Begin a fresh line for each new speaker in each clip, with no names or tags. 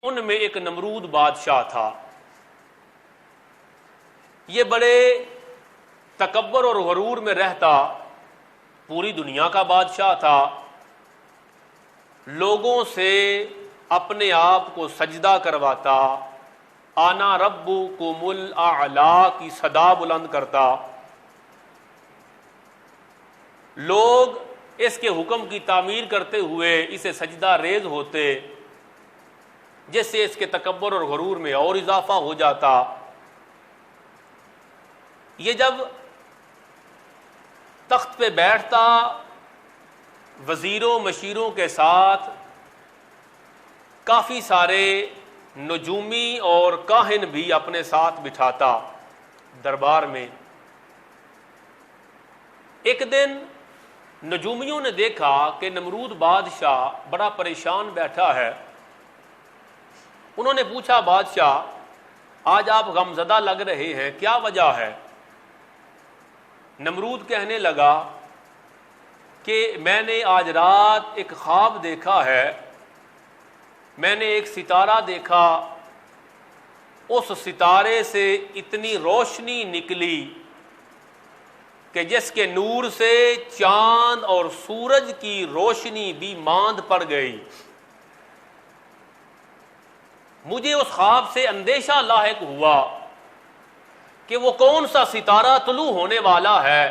ان میں ایک نمرود بادشاہ تھا۔ یہ بڑے تکبر اور غرور میں رہتا، پوری دنیا کا بادشاہ تھا، لوگوں سے اپنے آپ کو سجدہ کرواتا، آنا ربکم الاعلی کی صدا بلند کرتا، لوگ اس کے حکم کی تعمیر کرتے ہوئے اسے سجدہ ریز ہوتے، جس سے اس کے تکبر اور غرور میں اور اضافہ ہو جاتا۔ یہ جب تخت پہ بیٹھتا، وزیروں مشیروں کے ساتھ کافی سارے نجومی اور کاہن بھی اپنے ساتھ بٹھاتا دربار میں۔ ایک دن نجومیوں نے دیکھا کہ نمرود بادشاہ بڑا پریشان بیٹھا ہے۔ انہوں نے پوچھا، بادشاہ آج آپ غمزدہ لگ رہے ہیں، کیا وجہ ہے؟ نمرود کہنے لگا کہ میں نے آج رات ایک خواب دیکھا ہے، میں نے ایک ستارہ دیکھا، اس ستارے سے اتنی روشنی نکلی کہ جس کے نور سے چاند اور سورج کی روشنی بھی ماند پڑ گئی۔ مجھے اس خواب سے اندیشہ لاحق ہوا کہ وہ کون سا ستارہ طلوع ہونے والا ہے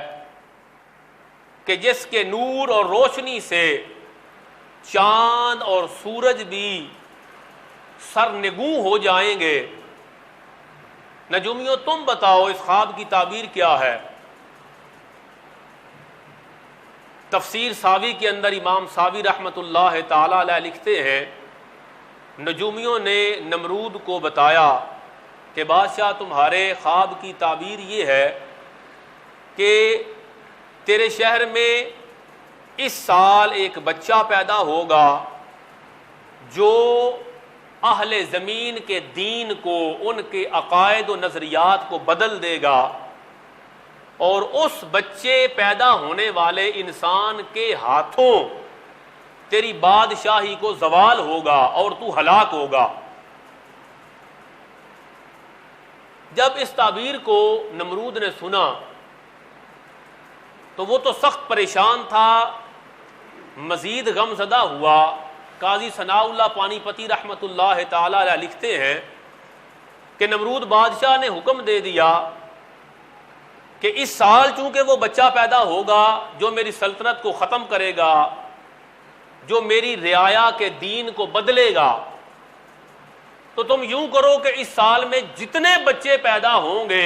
کہ جس کے نور اور روشنی سے چاند اور سورج بھی سرنگوں ہو جائیں گے۔ نجومیوں تم بتاؤ اس خواب کی تعبیر کیا ہے؟ تفسیر ساوی کے اندر امام ساوی رحمۃ اللہ تعالی علیہ لکھتے ہیں، نجومیوں نے نمرود کو بتایا کہ بادشاہ تمہارے خواب کی تعبیر یہ ہے کہ تیرے شہر میں اس سال ایک بچہ پیدا ہوگا جو اہل زمین کے دین کو، ان کے عقائد و نظریات کو بدل دے گا، اور اس بچے پیدا ہونے والے انسان کے ہاتھوں تیری بادشاہی کو زوال ہوگا اور تو ہلاک ہوگا۔ جب اس تعبیر کو نمرود نے سنا تو وہ تو سخت پریشان تھا، مزید غم زدہ ہوا۔ قاضی ثناء اللہ پانی پتی رحمۃ اللہ تعالی علیہ لکھتے ہیں کہ نمرود بادشاہ نے حکم دے دیا کہ اس سال چونکہ وہ بچہ پیدا ہوگا جو میری سلطنت کو ختم کرے گا، جو میری رعایا کے دین کو بدلے گا، تو تم یوں کرو کہ اس سال میں جتنے بچے پیدا ہوں گے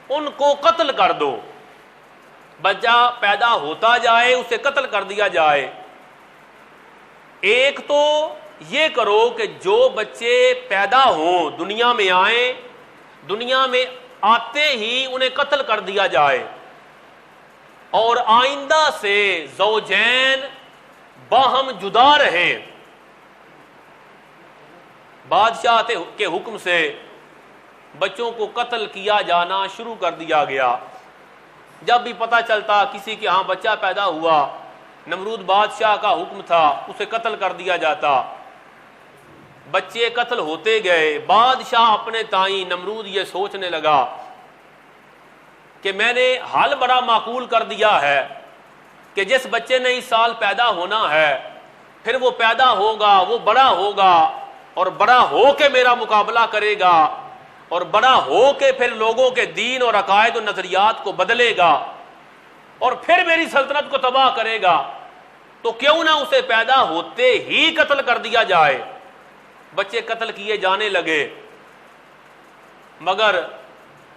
ان کو قتل کر دو۔ بچہ پیدا ہوتا جائے اسے قتل کر دیا جائے۔ ایک تو یہ کرو کہ جو بچے پیدا ہوں دنیا میں آئیں، دنیا میں آتے ہی انہیں قتل کر دیا جائے، اور آئندہ سے زوجین باہم جدا رہیں۔ بادشاہ کے حکم سے بچوں کو قتل کیا جانا شروع کر دیا گیا۔ جب بھی پتہ چلتا کسی کے ہاں بچہ پیدا ہوا، نمرود بادشاہ کا حکم تھا اسے قتل کر دیا جاتا۔ بچے قتل ہوتے گئے۔ بادشاہ اپنے تائیں نمرود یہ سوچنے لگا کہ میں نے حل بڑا معقول کر دیا ہے کہ جس بچے نے اس سال پیدا ہونا ہے، پھر وہ پیدا ہوگا، وہ بڑا ہوگا، اور بڑا ہو کے میرا مقابلہ کرے گا، اور بڑا ہو کے پھر لوگوں کے دین اور عقائد و نظریات کو بدلے گا، اور پھر میری سلطنت کو تباہ کرے گا۔ تو کیوں نہ اسے پیدا ہوتے ہی قتل کر دیا جائے۔ بچے قتل کیے جانے لگے، مگر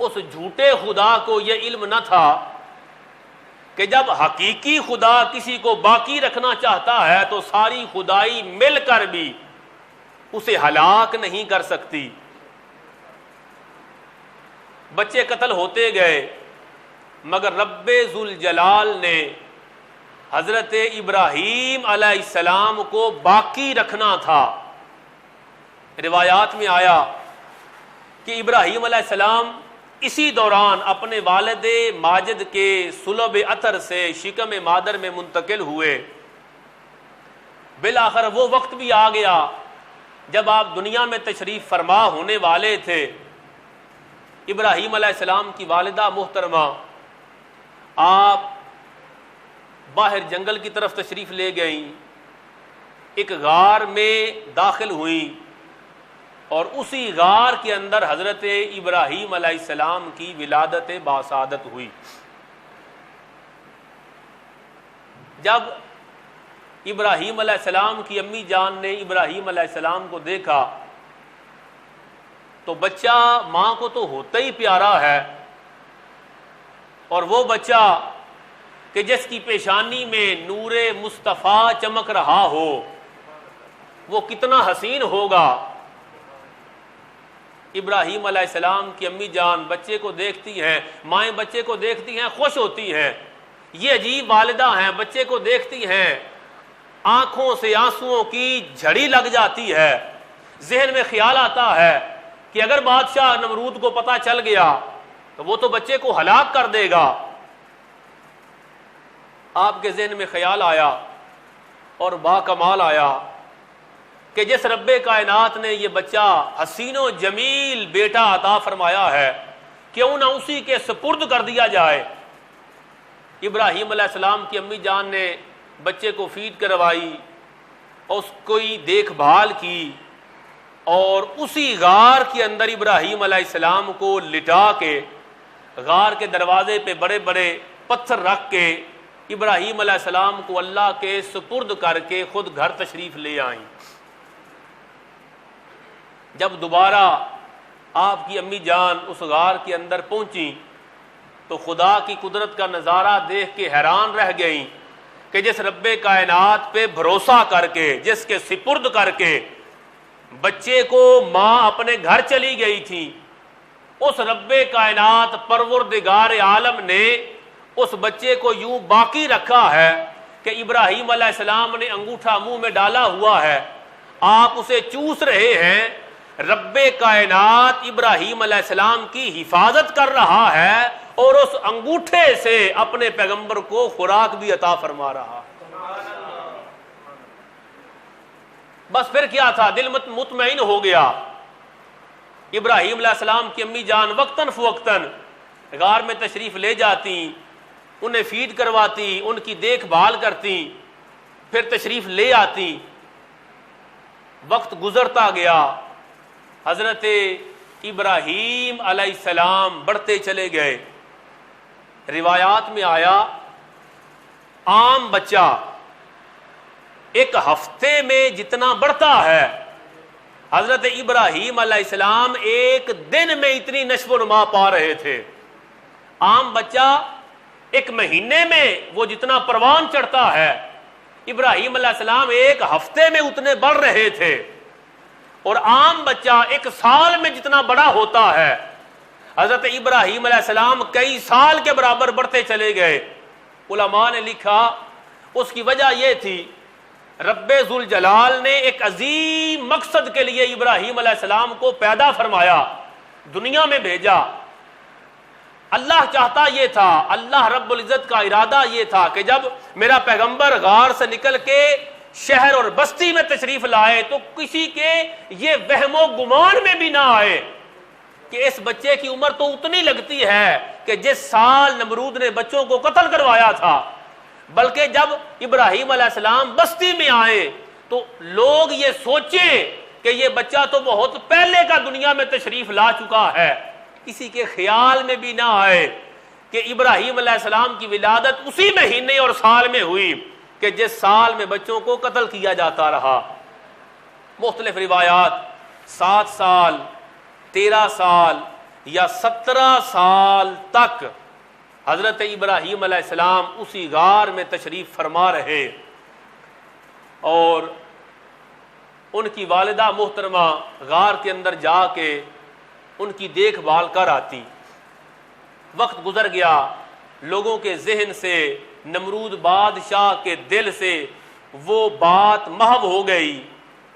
اس جھوٹے خدا کو یہ علم نہ تھا کہ جب حقیقی خدا کسی کو باقی رکھنا چاہتا ہے تو ساری خدائی مل کر بھی اسے ہلاک نہیں کر سکتی۔ بچے قتل ہوتے گئے، مگر رب ذوالجلال نے حضرت ابراہیم علیہ السلام کو باقی رکھنا تھا۔ روایات میں آیا کہ ابراہیم علیہ السلام اسی دوران اپنے والد ماجد کے صلب اثر سے شکم مادر میں منتقل ہوئے۔ بالآخر وہ وقت بھی آ گیا جب آپ دنیا میں تشریف فرما ہونے والے تھے، ابراہیم علیہ السلام کی والدہ محترمہ آپ باہر جنگل کی طرف تشریف لے گئیں، ایک غار میں داخل ہوئیں، اور اسی غار کے اندر حضرت ابراہیم علیہ السلام کی ولادت باسعادت ہوئی۔ جب ابراہیم علیہ السلام کی امی جان نے ابراہیم علیہ السلام کو دیکھا تو بچہ ماں کو تو ہوتا ہی پیارا ہے، اور وہ بچہ کہ جس کی پیشانی میں نور مصطفیٰ چمک رہا ہو وہ کتنا حسین ہوگا۔ ابراہیم علیہ السلام کی امی جان بچے کو دیکھتی ہیں، مائیں بچے کو دیکھتی ہیں، خوش ہوتی ہیں۔ یہ عجیب والدہ ہیں، بچے کو دیکھتی ہیں، آنکھوں سے آنسوؤں کی جھڑی لگ جاتی ہے، ذہن میں خیال آتا ہے کہ اگر بادشاہ نمرود کو پتہ چل گیا تو وہ تو بچے کو ہلاک کر دے گا۔ آپ کے ذہن میں خیال آیا اور با کمال آیا کہ جس رب کائنات نے یہ بچہ حسین و جمیل بیٹا عطا فرمایا ہے کیوں نہ اسی کے سپرد کر دیا جائے۔ ابراہیم علیہ السلام کی امی جان نے بچے کو فیڈ کروائی، اس کی دیکھ بھال کی، اور اسی غار کے اندر ابراہیم علیہ السلام کو لٹا کے غار کے دروازے پہ بڑے بڑے پتھر رکھ کے ابراہیم علیہ السلام کو اللہ کے سپرد کر کے خود گھر تشریف لے آئیں۔ جب دوبارہ آپ کی امی جان اس غار کے اندر پہنچی تو خدا کی قدرت کا نظارہ دیکھ کے حیران رہ گئیں کہ جس رب کائنات پہ بھروسہ کر کے، جس کے سپرد کر کے بچے کو ماں اپنے گھر چلی گئی تھی، اس رب کائنات پروردگار عالم نے اس بچے کو یوں باقی رکھا ہے کہ ابراہیم علیہ السلام نے انگوٹھا منہ میں ڈالا ہوا ہے، آپ اسے چوس رہے ہیں، رب کائنات ابراہیم علیہ السلام کی حفاظت کر رہا ہے اور اس انگوٹھے سے اپنے پیغمبر کو خوراک بھی عطا فرما رہا۔ بس پھر کیا تھا، دل مطمئن ہو گیا۔ ابراہیم علیہ السلام کی امی جان وقتاً فوقتاً غار میں تشریف لے جاتی، انہیں فیڈ کرواتی، ان کی دیکھ بھال کرتی، پھر تشریف لے آتی۔ وقت گزرتا گیا، حضرت ابراہیم علیہ السلام بڑھتے چلے گئے۔ روایات میں آیا عام بچہ ایک ہفتے میں جتنا بڑھتا ہے، حضرت ابراہیم علیہ السلام ایک دن میں اتنی نشو و نما پا رہے تھے۔ عام بچہ ایک مہینے میں وہ جتنا پروان چڑھتا ہے، ابراہیم علیہ السلام ایک ہفتے میں اتنے بڑھ رہے تھے، اور عام بچہ ایک سال میں جتنا بڑا ہوتا ہے، حضرت ابراہیم علیہ السلام کئی سال کے برابر بڑھتے چلے گئے۔ علماء نے لکھا اس کی وجہ یہ تھی رب ذوالجلال نے ایک عظیم مقصد کے لیے ابراہیم علیہ السلام کو پیدا فرمایا، دنیا میں بھیجا۔ اللہ چاہتا یہ تھا، اللہ رب العزت کا ارادہ یہ تھا کہ جب میرا پیغمبر غار سے نکل کے شہر اور بستی میں تشریف لائے تو کسی کے یہ وہم و گمان میں بھی نہ آئے کہ اس بچے کی عمر تو اتنی لگتی ہے کہ جس سال نمرود نے بچوں کو قتل کروایا تھا، بلکہ جب ابراہیم علیہ السلام بستی میں آئے تو لوگ یہ سوچیں کہ یہ بچہ تو بہت پہلے کا دنیا میں تشریف لا چکا ہے۔ کسی کے خیال میں بھی نہ آئے کہ ابراہیم علیہ السلام کی ولادت اسی مہینے اور سال میں ہوئی کہ جس سال میں بچوں کو قتل کیا جاتا رہا۔ مختلف روایات 7 سال، 13 سال یا 17 سال تک حضرت ابراہیم علیہ السلام اسی غار میں تشریف فرما رہے، اور ان کی والدہ محترمہ غار کے اندر جا کے ان کی دیکھ بھال کر آتی۔ وقت گزر گیا، لوگوں کے ذہن سے، نمرود بادشاہ کے دل سے وہ بات محو ہو گئی،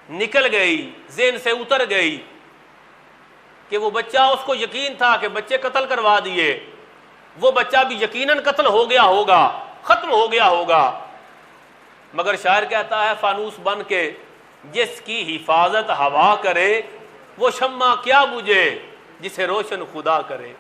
نکل گئی، ذہن سے اتر گئی کہ وہ بچہ، اس کو یقین تھا کہ بچے قتل کروا دیے، وہ بچہ بھی یقیناً قتل ہو گیا ہوگا، ختم ہو گیا ہوگا۔ مگر شاعر کہتا ہے فانوس بن کے جس کی حفاظت ہوا کرے وہ شمع کیا بجھے جسے روشن خدا کرے۔